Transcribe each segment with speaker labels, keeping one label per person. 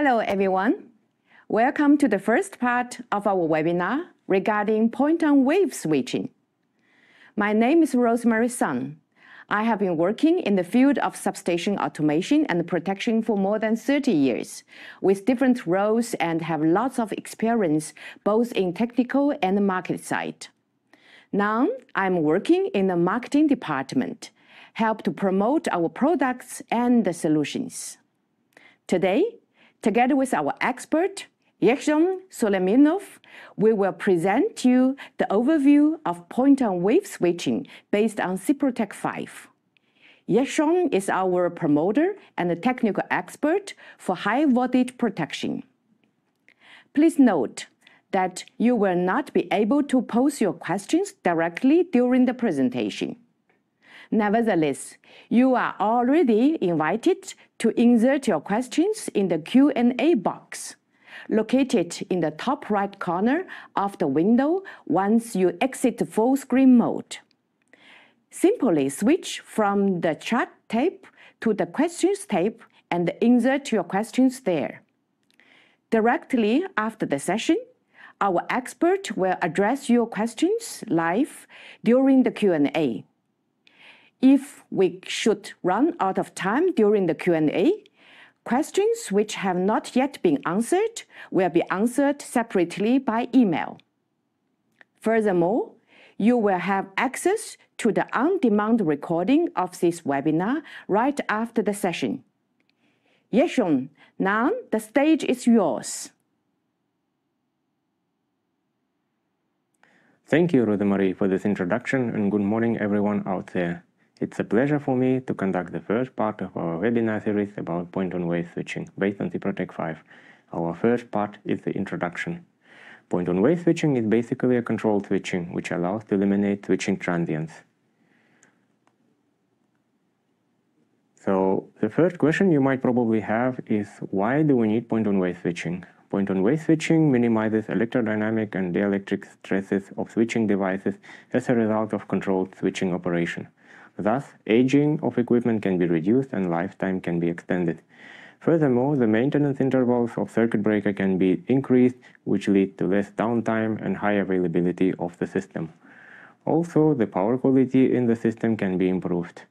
Speaker 1: Hello, everyone. Welcome to the first part of our webinar regarding point-on-wave switching. My name is Rosemary Sun. I have been working in the field of substation automation and protection for more than 30 years, with different roles and have lots of experience both in technical and market side. Now, I'm working in the marketing department, help to promote our products and the solutions. Today, together with our expert, Yeshon Soleminov, we will present you the overview of point-on-wave switching based on Cyprotec 5. Yeshon is our promoter and a technical expert for high voltage protection. Please note that you will not be able to pose your questions directly during the presentation. Nevertheless, you are already invited to insert your questions in the Q&A box, located in the top right corner of the window once you exit full screen mode. Simply switch from the chat tab to the questions tab and insert your questions there. Directly after the session, our expert will address your questions live during the Q&A. If we should run out of time during the Q&A, questions which have not yet been answered will be answered separately by email. Furthermore, you will have access to the on-demand recording of this webinar right after the session. Yeshon, now the stage is yours.
Speaker 2: Thank you, Rosemary, for this introduction, and good morning everyone out there. It's a pleasure for me to conduct the first part of our webinar series about point-on-wave switching based on Cyprotec 5. Our first part is the introduction. Point-on-wave switching is basically a controlled switching, which allows to eliminate switching transients. So the first question you might probably have is, why do we need point-on-wave switching? Point-on-wave switching minimizes electrodynamic and dielectric stresses of switching devices as a result of controlled switching operation. Thus, aging of equipment can be reduced and lifetime can be extended. Furthermore, the maintenance intervals of circuit breaker can be increased, which lead to less downtime and high availability of the system. Also, the power quality in the system can be improved.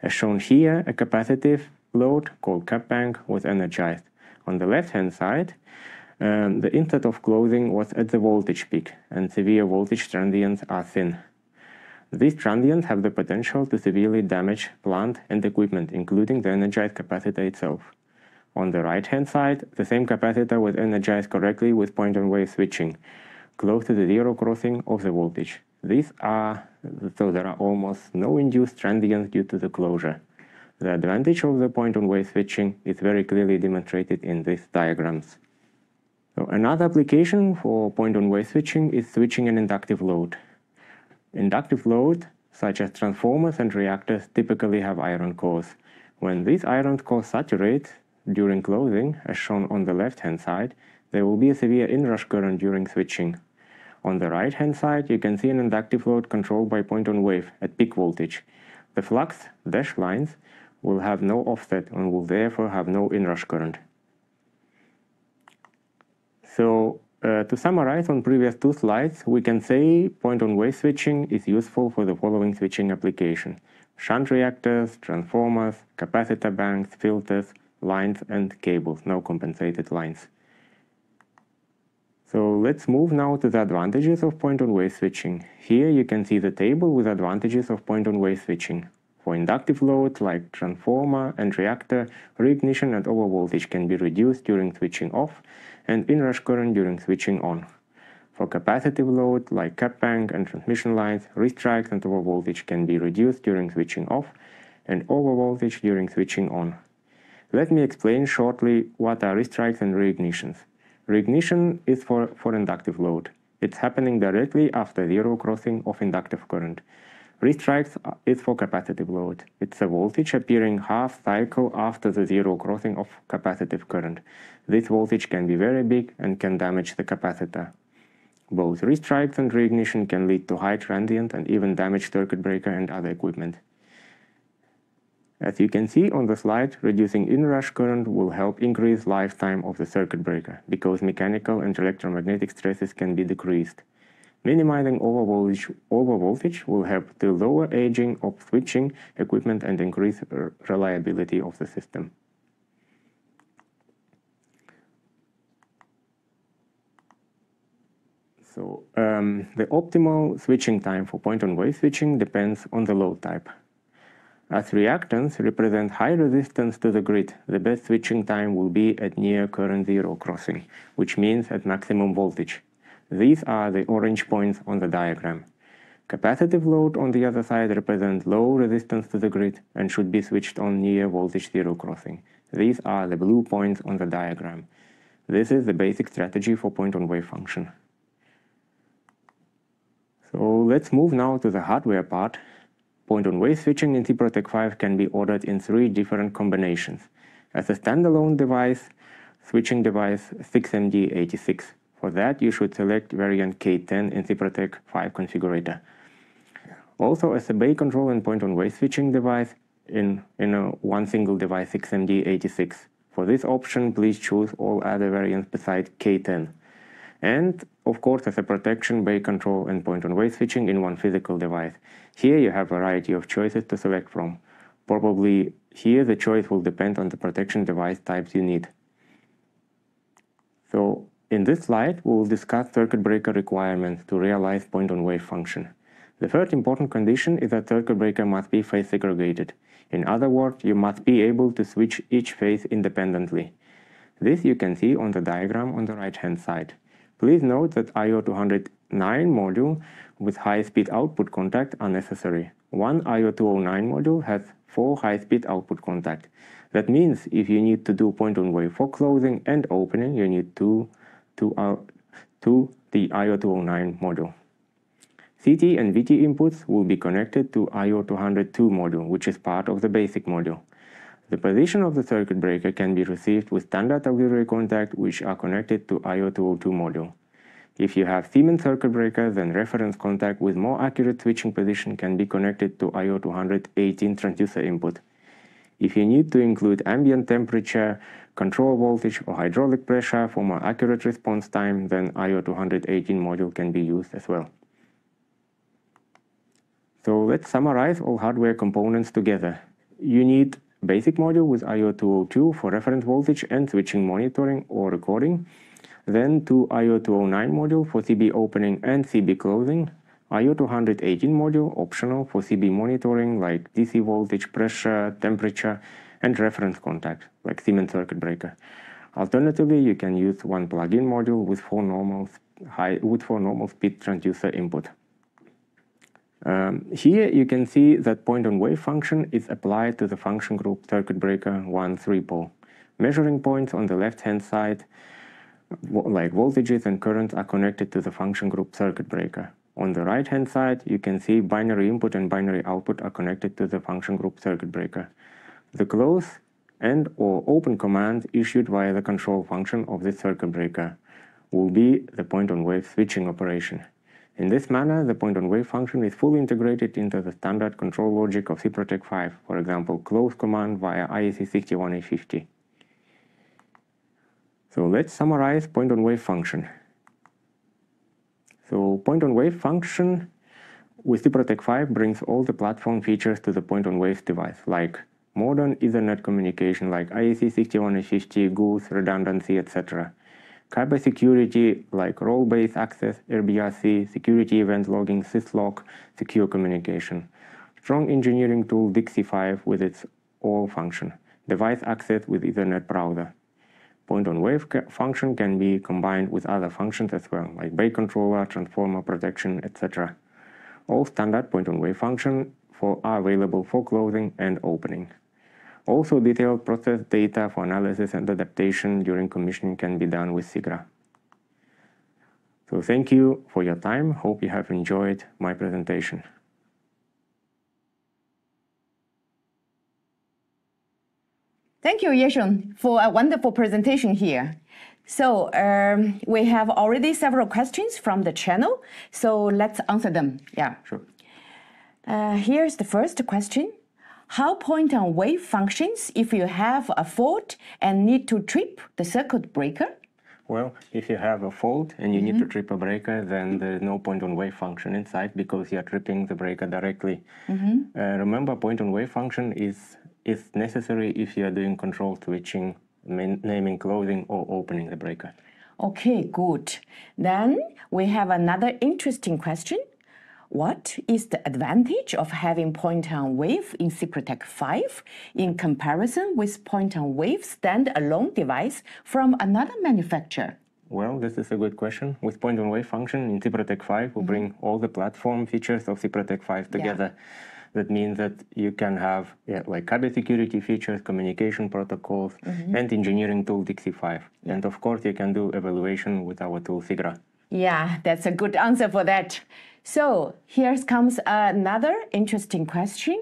Speaker 2: As shown here, a capacitive load called cap bank was energized. On the left-hand side, the instant of closing was at the voltage peak, and severe voltage transients are thin. These transients have the potential to severely damage plant and equipment, including the energized capacitor itself. On the right-hand side, the same capacitor was energized correctly with point-on-wave switching, close to the zero crossing of the voltage. So there are almost no induced transients due to the closure. The advantage of the point-on-wave switching is very clearly demonstrated in these diagrams. So another application for point-on-wave switching is switching an inductive load. Inductive loads, such as transformers and reactors, typically have iron cores. When these iron cores saturate during closing, as shown on the left-hand side, there will be a severe inrush current during switching. On the right-hand side, you can see an inductive load controlled by point-on-wave at peak voltage. The flux dashed lines will have no offset and will therefore have no inrush current. So, to summarize on previous two slides, we can say point-on-wave switching is useful for the following switching application: shunt reactors, transformers, capacitor banks, filters, lines, and cables, no compensated lines. So let's move now to the advantages of point-on-wave switching. Here you can see the table with advantages of point-on-wave switching. For inductive loads like transformer and reactor, reignition and overvoltage can be reduced during switching off, and inrush current during switching on. For capacitive load like cap bank and transmission lines, restrikes and overvoltage can be reduced during switching off, and overvoltage during switching on. Let me explain shortly what are restrikes and reignitions. Reignition is for inductive load. It's happening directly after zero crossing of inductive current. Restrikes is for capacitive load. It's a voltage appearing half cycle after the zero crossing of capacitive current. This voltage can be very big and can damage the capacitor. Both restrikes and reignition can lead to high transient and even damage circuit breaker and other equipment. As you can see on the slide, reducing inrush current will help increase lifetime of the circuit breaker because mechanical and electromagnetic stresses can be decreased. Minimizing overvoltage will help to lower aging of switching equipment and increase reliability of the system. So the optimal switching time for point-on-wave switching depends on the load type. As reactance represent high resistance to the grid, the best switching time will be at near current zero crossing, which means at maximum voltage. These are the orange points on the diagram. Capacitive load on the other side represents low resistance to the grid and should be switched on near voltage zero crossing. These are the blue points on the diagram. This is the basic strategy for point-on-wave function. So let's move now to the hardware part. Point-on-wave switching in CPROTEC 5 can be ordered in 3 different combinations. As a standalone device, switching device 6MD86. For that, you should select variant K10 in CPROTEC 5 configurator. Also, as a bay control and point-on-wave switching device in one single device 6MD86. For this option, please choose all other variants besides K10. And, of course, as a protection, bay control and point-on-wave switching in one physical device. Here you have a variety of choices to select from. Probably here the choice will depend on the protection device types you need. So, in this slide, we will discuss circuit breaker requirements to realize point-on-wave function. The first important condition is that circuit breaker must be phase segregated. In other words, you must be able to switch each phase independently. This you can see on the diagram on the right-hand side. Please note that IO209 module with high-speed output contact are necessary. One IO209 module has 4 high-speed output contact. That means if you need to do point-on-wave for closing and opening, you need to the IO209 module. CT and VT inputs will be connected to IO202 module, which is part of the basic module. The position of the circuit breaker can be received with standard auxiliary contact, which are connected to IO202 module. If you have Siemens circuit breakers, then reference contact with more accurate switching position can be connected to IO218 transducer input. If you need to include ambient temperature, control voltage or hydraulic pressure for more accurate response time, then IO218 module can be used as well. So let's summarize all hardware components together. You need basic module with IO202 for reference voltage and switching monitoring or recording. Then 2 IO209 module for CB opening and CB closing. IO218 module optional for CB monitoring like DC voltage, pressure, temperature, and reference contact like Siemens circuit breaker. Alternatively, you can use one plug-in module with 4 normal speed transducer input. Here you can see that point-on-wave function is applied to the function group circuit breaker 1 3-pole. Measuring points on the left-hand side, like voltages and currents, are connected to the function group circuit breaker. On the right-hand side, you can see binary input and binary output are connected to the function group circuit breaker. The close and/or open command issued via the control function of this circuit breaker will be the point-on-wave switching operation. In this manner, the point-on-wave function is fully integrated into the standard control logic of CPROTEC 5, for example, close command via IEC61A50. So let's summarize point-on-wave function. So point-on-wave function with CPROTEC 5 brings all the platform features to the point-on-wave device, like modern Ethernet communication like IEC61A50, GOOS, redundancy, etc. Cybersecurity like role-based access, RBRC, security event logging, syslog, secure communication. Strong engineering tool DXi5 with its all function. Device access with Ethernet browser. Point-on-wave function can be combined with other functions as well, like bay controller, transformer protection, etc. All standard point-on-wave functions are available for closing and opening. Also, detailed process data for analysis and adaptation during commissioning can be done with SIGRA. So thank you for your time. Hope you have enjoyed my presentation.
Speaker 1: Thank you, Yeshun, for a wonderful presentation here. So we have already several questions from the channel, so let's answer them. Yeah.
Speaker 2: Sure.
Speaker 1: Here's the first question. how point-on-wave functions if you have a fault and need to trip the circuit breaker?
Speaker 2: Well, if you have a fault and you need to trip a breaker, then there's no point-on-wave function inside because you're tripping the breaker directly. Remember, point-on-wave function is necessary if you're doing control switching, naming, closing, or opening the breaker.
Speaker 1: Okay, good. Then we have another interesting question. What is the advantage of having point-on-wave in Cyprotec 5 in comparison with point-on-wave stand-alone device from another manufacturer?
Speaker 2: Well, this is a good question. With point-on-wave function in Cyprotec 5, we bring all the platform features of Cyprotec 5 together. That means that you can have like cabin security features, communication protocols, and engineering tool DXi5. And of course, you can do evaluation with our tool SIGRA.
Speaker 1: Yeah, that's a good answer for that. So here comes another interesting question.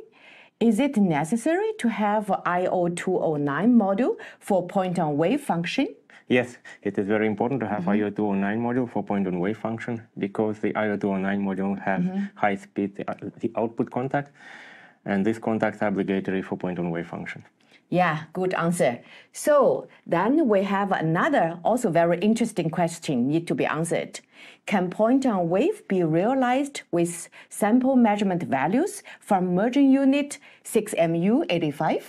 Speaker 1: Is it necessary to have IO209 module for point-on-wave function?
Speaker 2: Yes, it is very important to have IO209 module for point-on-wave function because the IO209 module has high speed the output contact, and this contact is obligatory for point-on-wave function.
Speaker 1: Yeah, good answer. So then we have another also very interesting question need to be answered. Can point-on-wave be realized with sample measurement values from merging unit 6MU85?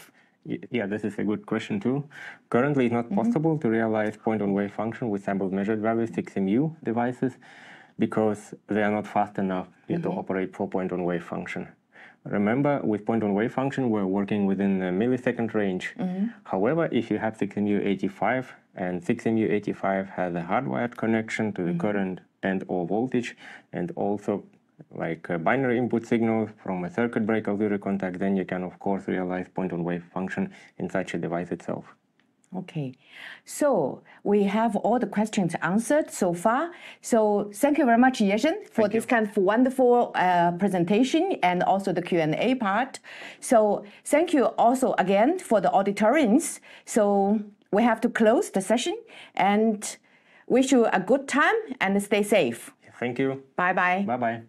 Speaker 2: Yeah, this is a good question too. Currently, it's not possible to realize point-on-wave function with sample measured values 6MU devices because they are not fast enough to operate for point-on-wave function. Remember, with point-on-wave function, we're working within a millisecond range. However, if you have 6MU85 and 6MU85 has a hardwired connection to the current and or voltage, and also like a binary input signal from a circuit breaker zero contact, then you can of course realize point-on-wave function in such a device itself.
Speaker 1: Okay, so we have all the questions answered so far. So thank you very much, Yezhen, for this kind of wonderful presentation and also the Q&A part. So thank you also again for the auditorians. So we have to close the session and wish you a good time and stay safe.
Speaker 2: Thank you.
Speaker 1: Bye-bye.
Speaker 2: Bye-bye.